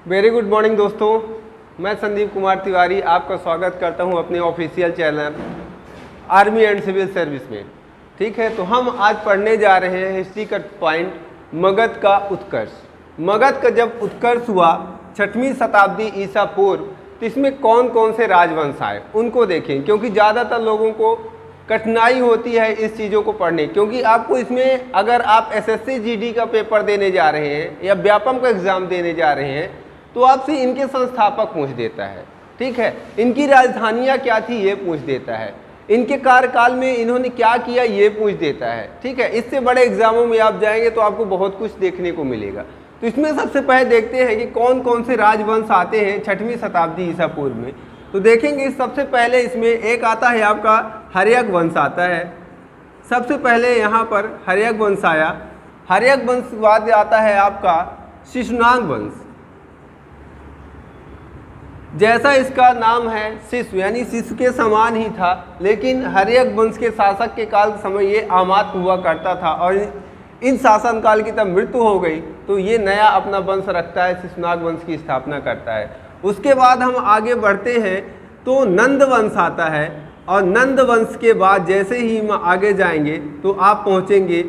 Very good morning दोस्तों, मैं संदीप कुमार तिवारी आपका स्वागत करता हूं अपने official channel army and civil service में। ठीक है, तो हम आज पढ़ने जा रहे हैं हिस्ट्री का पॉइंट मगध का उत्कर्ष। मगध का जब उत्कर्ष हुआ 6वीं शताब्दी ईसा पूर्व, तो इसमें कौन कौन से राजवंश आए उनको देखें, क्योंकि ज़्यादातर लोगों को कठिनाई होती है इस चीज़ों को पढ़ने। क्योंकि आपको इसमें अगर आप एसएससी जीडी का पेपर देने जा रहे हैं या व्यापम का एग्ज़ाम देने जा रहे हैं तो आपसे इनके संस्थापक पूछ देता है। ठीक है, इनकी राजधानियाँ क्या थी ये पूछ देता है, इनके कार्यकाल में इन्होंने क्या किया ये पूछ देता है। ठीक है, इससे बड़े एग्जामों में आप जाएंगे तो आपको बहुत कुछ देखने को मिलेगा। तो इसमें सबसे पहले देखते हैं कि कौन कौन से राजवंश आते हैं 6वीं शताब्दी ईसा पूर्व में। तो देखेंगे सबसे पहले इसमें एक आता है आपका हर्यक वंश आता है। सबसे पहले यहाँ पर हर्यक वंश आया। हर्यक वंश बाद आता है आपका शिशुनाग वंश। जैसा इसका नाम है शिशु, यानी शिशु के समान ही था, लेकिन हर्यक वंश के शासक के काल समय ये अमात्य हुआ करता था और इन शासनकाल की तब मृत्यु हो गई तो ये नया अपना वंश रखता है, शिशुनाग वंश की स्थापना करता है। उसके बाद हम आगे बढ़ते हैं तो नंद वंश आता है, और नंद वंश के बाद जैसे ही हम आगे जाएंगे तो आप पहुँचेंगे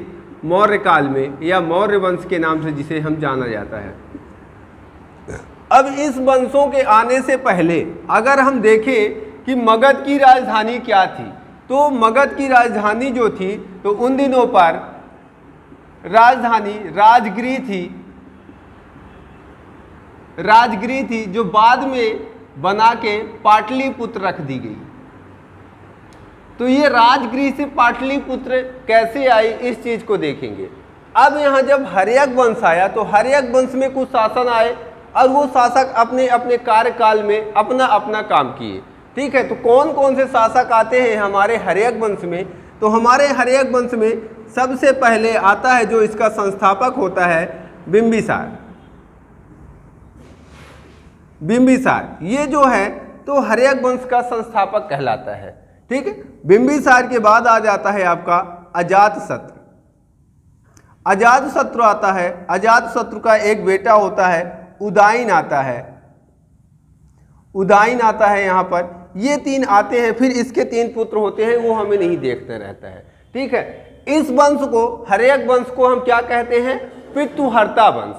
मौर्य काल में, या मौर्य वंश के नाम से जिसे हम जाना जाता है। अब इस वंशों के आने से पहले अगर हम देखें कि मगध की राजधानी क्या थी, तो मगध की राजधानी जो थी तो उन दिनों पर राजधानी राजगिरी थी जो बाद में बना के पाटलिपुत्र रख दी गई। तो ये राजगिरी से पाटलिपुत्र कैसे आई इस चीज को देखेंगे। अब यहाँ जब हर्यक वंश आया तो हर्यक वंश में कुछ शासन आए और वो शासक अपने अपने कार्यकाल में अपना अपना काम किए। ठीक है, तो कौन कौन से शासक आते हैं हमारे हर्यक वंश में। तो हमारे हर्यक वंश में सबसे पहले आता है जो इसका संस्थापक होता है बिंबिसार। बिंबिसार ये जो है तो हर्यक वंश का संस्थापक कहलाता है। ठीक है, बिंबिसार के बाद आ जाता है आपका अजातशत्रु। अजातशत्रु आता है। अजातशत्रु का एक बेटा होता है उदायन आता है। उदायन आता है यहाँ पर, ये तीन आते हैं, फिर इसके तीन पुत्र होते हैं, वो हमें नहीं देखते रहता है। ठीक है, इस वंश को हर्यक वंश को हम क्या कहते हैं, पितृहर्ता वंश।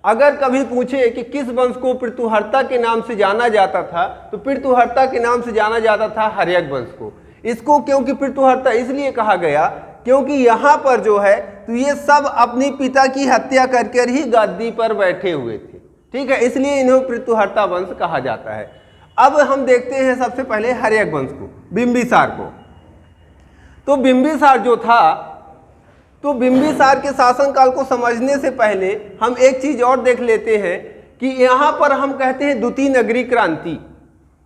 अगर कभी पूछे कि किस वंश को पितृहर्ता के नाम से जाना जाता था, तो पितृहर्ता के नाम से जाना जाता था हर्यक वंश को। इसको क्योंकि पितृहर्ता इसलिए कहा गया क्योंकि यहाँ पर जो है तो ये सब अपने पिता की हत्या करके ही गद्दी पर बैठे हुए थे। ठीक है, इसलिए इन्हें पितृहर्ता वंश कहा जाता है। अब हम देखते हैं सबसे पहले हर्यक वंश को, बिंबिसार को। तो बिंबिसार जो था, तो बिंबिसार के शासनकाल को समझने से पहले हम एक चीज और देख लेते हैं कि यहाँ पर हम कहते हैं द्वितीय नगरी क्रांति।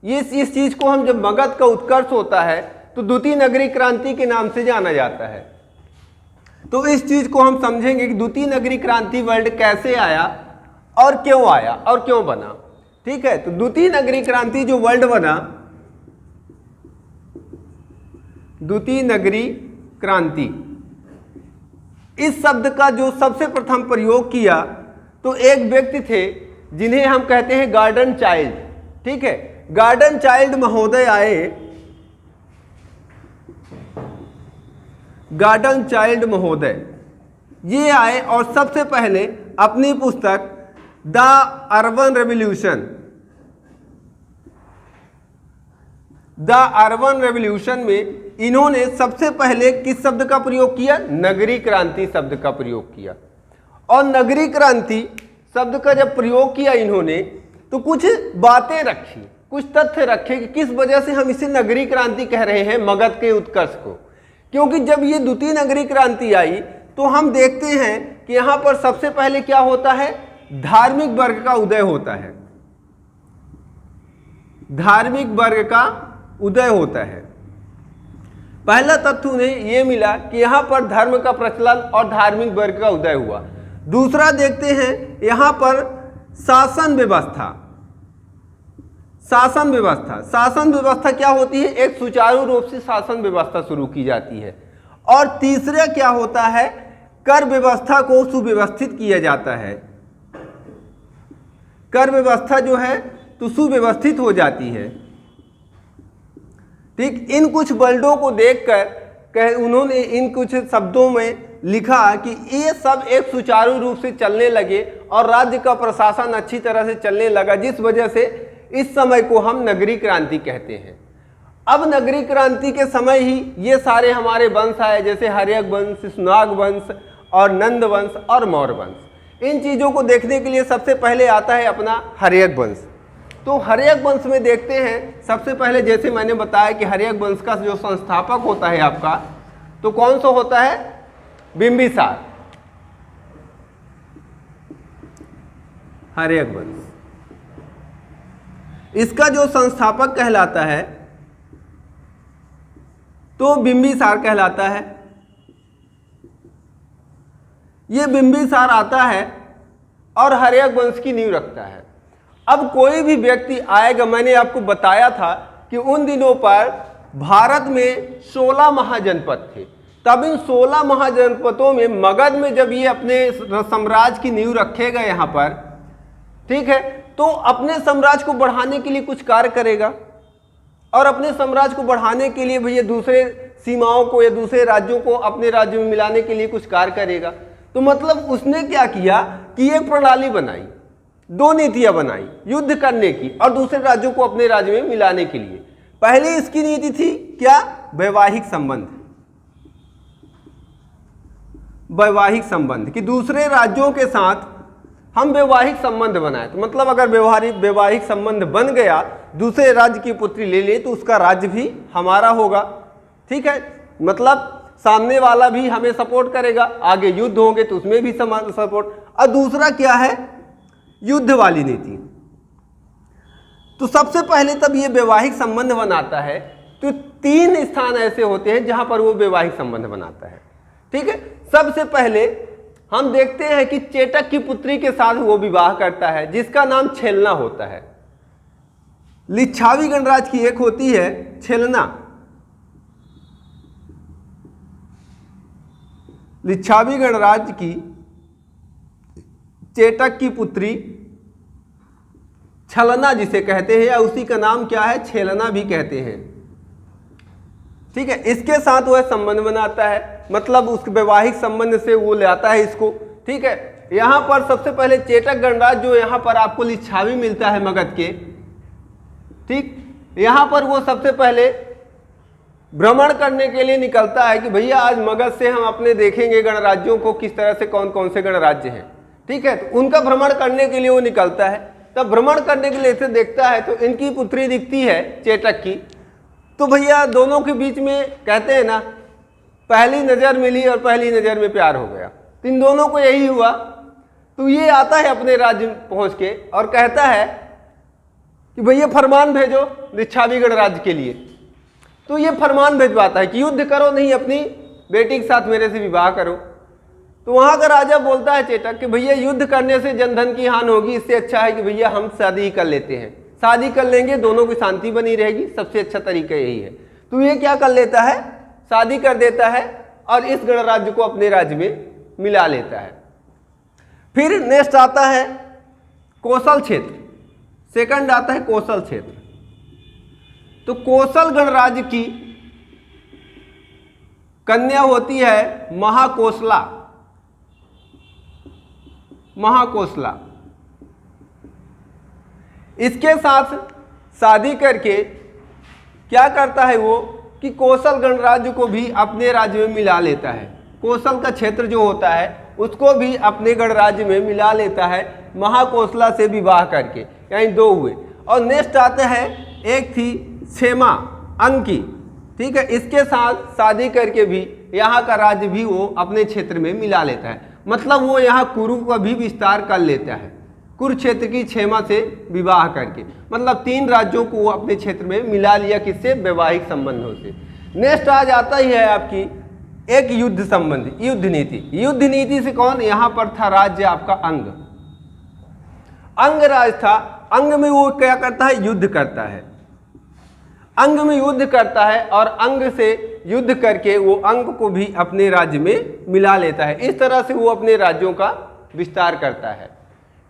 ये इस चीज को हम जब मगध का उत्कर्ष होता है तो द्वितीय नगरी क्रांति के नाम से जाना जाता है। तो इस चीज को हम समझेंगे कि द्वितीय नगरी क्रांति वर्ल्ड कैसे आया और क्यों आया और क्यों बना। ठीक है, तो द्वितीय नगरी क्रांति जो वर्ल्ड बना, द्वितीय नगरी क्रांति, इस शब्द का जो सबसे प्रथम प्रयोग किया तो एक व्यक्ति थे जिन्हें हम कहते हैं गार्डन चाइल्ड। ठीक है, गार्डन चाइल्ड महोदय आए। गार्डन चाइल्ड महोदय ये आए और सबसे पहले अपनी पुस्तक द अर्बन रेवोल्यूशन में इन्होंने सबसे पहले किस शब्द का प्रयोग किया, नगरी क्रांति शब्द का प्रयोग किया। और नगरी क्रांति शब्द का जब प्रयोग किया इन्होंने तो कुछ बातें रखी, कुछ तथ्य रखे कि किस वजह से हम इसे नगरी क्रांति कह रहे हैं मगध के उत्कर्ष को। क्योंकि जब ये द्वितीय नगरी क्रांति आई तो हम देखते हैं कि यहाँ पर सबसे पहले क्या होता है, धार्मिक वर्ग का उदय होता है। धार्मिक वर्ग का उदय होता है। पहला तथ्य उन्हें यह मिला कि यहाँ पर धर्म का प्रचलन और धार्मिक वर्ग का उदय हुआ। दूसरा देखते हैं यहाँ पर शासन व्यवस्था। शासन व्यवस्था, शासन व्यवस्था क्या होती है, एक सुचारू रूप से शासन व्यवस्था शुरू की जाती है। और तीसरा क्या होता है, कर व्यवस्था को सुव्यवस्थित किया जाता है। कर व्यवस्था जो है तो सुव्यवस्थित हो जाती है। ठीक, इन कुछ वर्डों को देखकर उन्होंने इन कुछ शब्दों में लिखा कि ये सब एक सुचारू रूप से चलने लगे और राज्य का प्रशासन अच्छी तरह से चलने लगा, जिस वजह से इस समय को हम नगरी क्रांति कहते हैं। अब नगरी क्रांति के समय ही ये सारे हमारे वंश आए, जैसे हर्यक वंश, सुनाग वंश और नंद वंश और मौर्य वंश। इन चीज़ों को देखने के लिए सबसे पहले आता है अपना हर्यक वंश। तो हर्यक वंश में देखते हैं, सबसे पहले जैसे मैंने बताया कि हर्यक वंश का जो संस्थापक होता है आपका, तो कौन सा होता है? बिंबिसार। हर्यक वंश इसका जो संस्थापक कहलाता है तो बिंबिसार कहलाता है। ये बिंबिसार आता है और हर्यक वंश की नींव रखता है। अब कोई भी व्यक्ति आएगा, मैंने आपको बताया था कि उन दिनों पर भारत में 16 महाजनपद थे। तब इन 16 महाजनपदों में मगध में जब ये अपने साम्राज्य की नींव रखेगा यहाँ पर, ठीक है, तो अपने साम्राज्य को बढ़ाने के लिए कुछ कार्य करेगा और अपने साम्राज्य को बढ़ाने के लिए भैया दूसरे सीमाओं को या दूसरे राज्यों को अपने राज्य में मिलाने के लिए कुछ कार्य करेगा। तो मतलब उसने क्या किया कि एक प्रणाली बनाई, 2 नीतियां बनाई युद्ध करने की और दूसरे राज्यों को अपने राज्य में मिलाने के लिए। पहली इसकी नीति थी क्या? वैवाहिक संबंध। वैवाहिक संबंध कि दूसरे राज्यों के साथ हम वैवाहिक संबंध बनाए। तो मतलब अगर वैवाहिक संबंध बन गया, दूसरे राज्य की पुत्री ले ले, तो उसका राज्य भी हमारा होगा। ठीक है, मतलब सामने वाला भी हमें सपोर्ट करेगा, आगे युद्ध होंगे तो उसमें भी सपोर्ट। और दूसरा क्या है? युद्ध वाली नीति। तो सबसे पहले तब ये वैवाहिक संबंध बनाता है। तो 3 स्थान ऐसे होते हैं जहां पर वो वैवाहिक संबंध बनाता है। ठीक है, सबसे पहले हम देखते हैं कि चेटक की पुत्री के साथ वो विवाह करता है, जिसका नाम छेलना होता है। लिच्छावी गणराज्य की एक होती है छेलना। लिच्छावी गणराज्य की चेटक की पुत्री छलना जिसे कहते हैं, या उसी का नाम क्या है? छेलना भी कहते हैं। ठीक है, इसके साथ वह संबंध बनाता है, मतलब उस वैवाहिक संबंध से वो लाता है इसको। ठीक है, यहाँ पर सबसे पहले चेटक गणराज्य जो यहाँ पर आपको लिच्छावी मिलता है मगध के, ठीक, यहाँ पर वो सबसे पहले भ्रमण करने के लिए निकलता है कि भैया आज मगध से हम अपने देखेंगे गणराज्यों को किस तरह से कौन कौन से गणराज्य हैं। ठीक है, तो उनका भ्रमण करने के लिए वो निकलता है। तब भ्रमण करने के लिए इसे देखता है तो इनकी पुत्री दिखती है चेटक की। तो भैया दोनों के बीच में कहते हैं ना, पहली नज़र मिली और पहली नज़र में प्यार हो गया। तो इन दोनों को यही हुआ। तो ये आता है अपने राज्य पहुंच के और कहता है कि भैया फरमान भेजो लिच्छावी गणराज्य के लिए। तो ये फरमान भेजवाता है कि युद्ध करो नहीं, अपनी बेटी के साथ मेरे से विवाह करो। तो वहाँ का राजा बोलता है चेटक कि भैया युद्ध करने से जनधन की हानि होगी, इससे अच्छा है कि भैया हम शादी ही कर लेते हैं। शादी कर लेंगे, दोनों की शांति बनी रहेगी, सबसे अच्छा तरीका यही है। तो ये क्या कर लेता है? शादी कर देता है और इस गणराज्य को अपने राज्य में मिला लेता है। फिर नेक्स्ट आता है कौशल क्षेत्र। सेकंड आता है कौशल क्षेत्र। तो कौशल गणराज्य की कन्या होती है महाकोशला। महाकोशला इसके साथ शादी करके क्या करता है वो कि कौशल गणराज्य को भी अपने राज्य में मिला लेता है। कौशल का क्षेत्र जो होता है उसको भी अपने गणराज्य में मिला लेता है महाकोशला से विवाह करके, यानी 2 हुए। और नेक्स्ट आते हैं, एक थी क्षेमा अंकी। ठीक है, इसके साथ शादी करके भी यहाँ का राज्य भी वो अपने क्षेत्र में मिला लेता है। मतलब वो यहाँ कुरु का भी विस्तार कर लेता है, कुरुक्षेत्र की क्षेमा से विवाह करके। मतलब 3 राज्यों को वो अपने क्षेत्र में मिला लिया, किससे? वैवाहिक संबंधों से। नेक्स्ट आ जाता ही है आपकी एक युद्ध संबंधी युद्ध नीति। युद्ध नीति से कौन? यहाँ पर था राज्य आपका अंग। अंग राज था। अंग में वो क्या करता है? युद्ध करता है। अंग में युद्ध करता है और अंग से युद्ध करके वो अंग को भी अपने राज्य में मिला लेता है। इस तरह से वो अपने राज्यों का विस्तार करता है।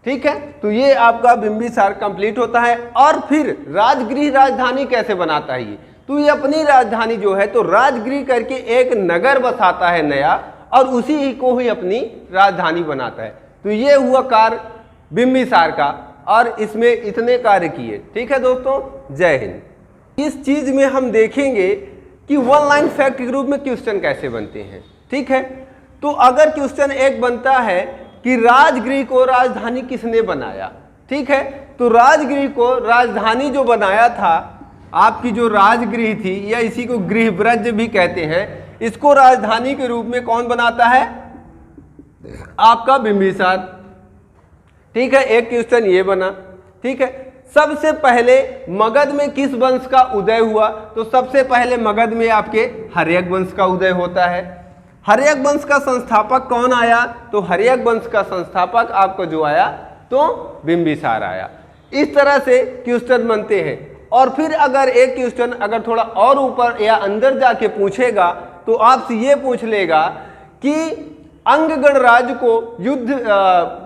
ठीक है, तो ये आपका बिंबिसार कंप्लीट होता है। और फिर राजगृह राजधानी कैसे बनाता है ये, तो ये अपनी राजधानी जो है तो राजगृह करके एक नगर बसाता है नया, और उसी को ही अपनी राजधानी बनाता है। तो ये हुआ कार्य बिंबिसार का, और इसमें इतने कार्य किए। ठीक है दोस्तों, जय हिंद। इस चीज में हम देखेंगे कि वन लाइन फैक्ट के रूप में क्वेश्चन कैसे बनते हैं। ठीक है, तो अगर क्वेश्चन एक बनता है कि राजगृह को राजधानी किसने बनाया, ठीक है, तो राजगृह को राजधानी जो बनाया था, आपकी जो राजगृह थी, या इसी को गृहब्रज भी कहते हैं, इसको राजधानी के रूप में कौन बनाता है, आपका बिंबिसार। ठीक है, एक क्वेश्चन ये बना। ठीक है, सबसे पहले मगध में किस वंश का उदय हुआ, तो सबसे पहले मगध में आपके हर्यक वंश का उदय होता है। हर्यक वंश का संस्थापक कौन आया, तो हर्यक वंश का संस्थापक आपको जो आया तो बिंबिसार आया। इस तरह से क्वेश्चन बनते हैं। और फिर अगर एक क्वेश्चन अगर थोड़ा और ऊपर या अंदर जाके पूछेगा तो आपसे ये पूछ लेगा कि अंगगण राज्य को युद्ध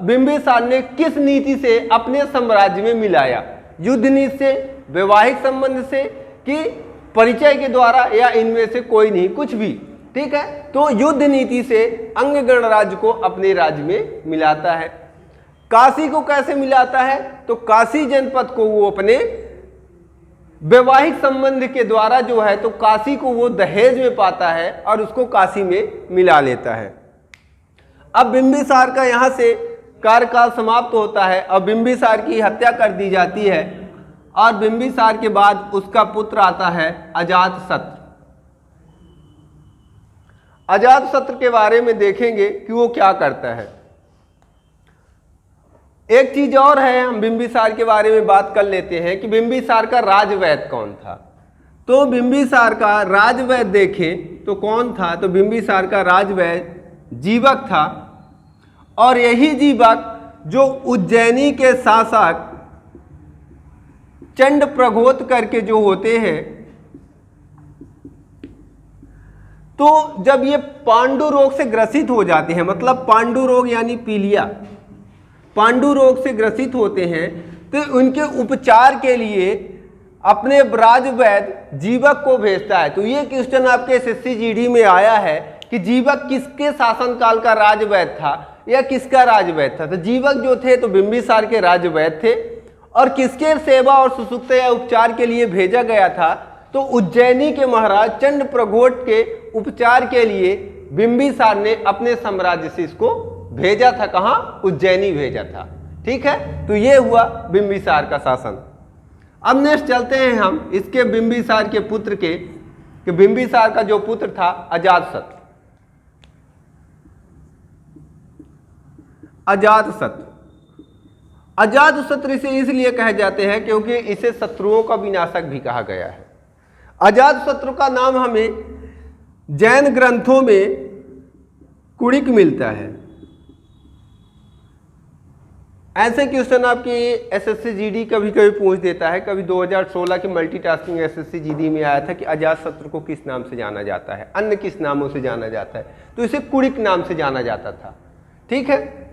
बिंबिसार ने किस नीति से अपने साम्राज्य में मिलाया, युद्ध नीति से, वैवाहिक संबंध से, कि परिचय के द्वारा, या इनमें से कोई नहीं, कुछ भी। ठीक है, तो युद्ध नीति से अंगगण राज्य को अपने राज्य में मिलाता है। काशी को कैसे मिलाता है, तो काशी जनपद को वो अपने वैवाहिक संबंध के द्वारा जो है तो काशी को वो दहेज में पाता है और उसको काशी में मिला लेता है। अब बिंबिसार का यहाँ से कार्यकाल समाप्त होता है। अब बिंबिसार की हत्या कर दी जाती है, और बिंबिसार के बाद उसका पुत्र आता है अजातशत्रु। अजातशत्रु के बारे में देखेंगे कि वो क्या करता है। एक चीज और है, हम बिंबिसार के बारे में बात कर लेते हैं कि बिंबिसार का राजवैद्य कौन था। तो बिंबिसार का राजवैद्य देखें तो कौन था, तो बिंबिसार का राजवैद्य जीवक था। और यही जीवक जो उज्जैनी के शासक चंड प्रघोत करके जो होते हैं, तो जब ये पांडु रोग से ग्रसित हो जाते हैं, मतलब पांडु रोग यानी पीलिया, पांडु रोग से ग्रसित होते हैं, तो उनके उपचार के लिए अपने राजवैद्य जीवक को भेजता है। तो ये क्वेश्चन आपके एसएससी जीडी में आया है कि जीवक किसके शासनकाल का राजवैद्य था या किसका राजवैद्य था। तो जीवक जो थे तो बिंबिसार के राजवैद्य थे, और किसके सेवा और सुसुप्त या उपचार के लिए भेजा गया था, तो उज्जैनी के महाराज चंड प्रघोट के उपचार के लिए बिंबिसार ने अपने साम्राज्य से इसको भेजा था। कहाँ, उज्जैनी भेजा था। ठीक है, तो ये हुआ बिंबिसार का शासन। अब नेक्स्ट चलते हैं हम इसके बिंबिसार के पुत्र के, कि बिंबिसार का जो पुत्र था अजातशत्रु। अजातशत्रु इसे इसलिए कहे जाते हैं क्योंकि इसे शत्रुओं का विनाशक भी कहा गया है। अजातशत्रु का नाम हमें जैन ग्रंथों में कुणिक मिलता है। ऐसे क्वेश्चन आपकी एसएससी जीडी कभी कभी पूछ देता है। कभी 2016 की मल्टीटास्किंग एसएससी जीडी में आया था कि अजातशत्रु को किस नाम से जाना जाता है, अन्य किस नामों से जाना जाता है, तो इसे कुणिक नाम से जाना जाता था। ठीक है,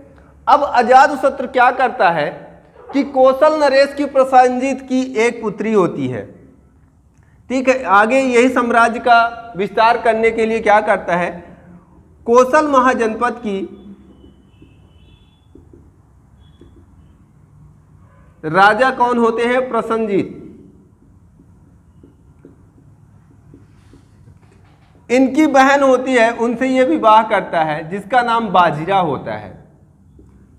अब अजातशत्रु क्या करता है कि कौशल नरेश की प्रसंजित की एक पुत्री होती है। ठीक है, आगे यही साम्राज्य का विस्तार करने के लिए क्या करता है, कौशल महाजनपद की राजा कौन होते हैं, प्रसंजित, इनकी बहन होती है, उनसे ये विवाह करता है जिसका नाम बाजीरा होता है।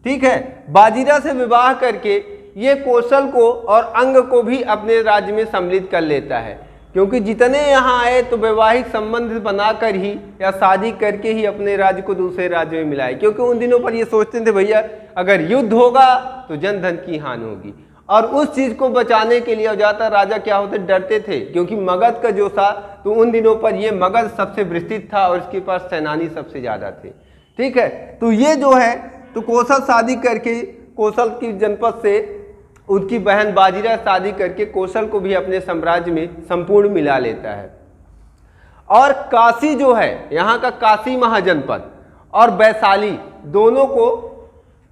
ठीक है, बाजीरा से विवाह करके ये कौशल को और अंग को भी अपने राज्य में सम्मिलित कर लेता है, क्योंकि जितने यहाँ आए तो वैवाहिक संबंध बनाकर ही या शादी करके ही अपने राज्य को दूसरे राज्य में मिलाए। क्योंकि उन दिनों पर ये सोचते थे भैया अगर युद्ध होगा तो जन धन की हानि होगी, और उस चीज को बचाने के लिए ज्यादातर राजा क्या होते, डरते थे, क्योंकि मगध का जो था तो उन दिनों पर ये मगध सबसे विस्तृत था और इसके पास सेनानी सबसे ज्यादा थे। ठीक है, तो ये जो है तो कौशल शादी करके कौशल की जनपद से उनकी बहन बाजीरा शादी करके कौशल को भी अपने साम्राज्य में संपूर्ण मिला लेता है। और काशी जो है, यहाँ का काशी महाजनपद और वैशाली दोनों को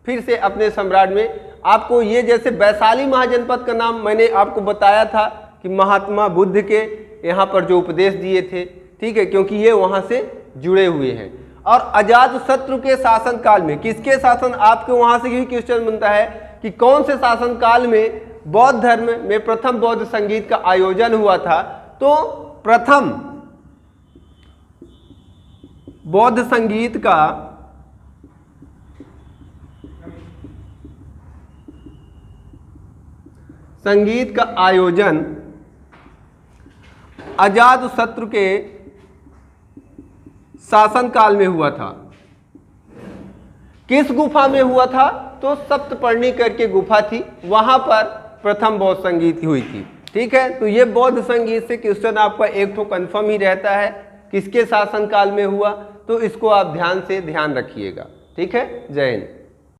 फिर से अपने सम्राट में आपको ये, जैसे वैशाली महाजनपद का नाम मैंने आपको बताया था कि महात्मा बुद्ध के यहाँ पर जो उपदेश दिए थे, ठीक है, क्योंकि ये वहाँ से जुड़े हुए हैं। और अजातशत्रु के शासन काल में किसके शासन, आपके वहाँ से भी क्वेश्चन बनता है कि कौन से शासन काल में बौद्ध धर्म में प्रथम बौद्ध संगीत का आयोजन हुआ था। तो प्रथम बौद्ध संगीत का आयोजन अजातशत्रु के शासन काल में हुआ था। किस गुफा में हुआ था? तो सप्तपर्णी करके गुफा थी, वहां पर प्रथम बौद्ध संगीत हुई थी। ठीक है, तो ये बौद्ध संगीत से क्वेश्चन आपका एक तो कंफर्म ही रहता है, किसके शासन काल में हुआ, तो इसको आप ध्यान से ध्यान रखिएगा। ठीक है, जय हिंद।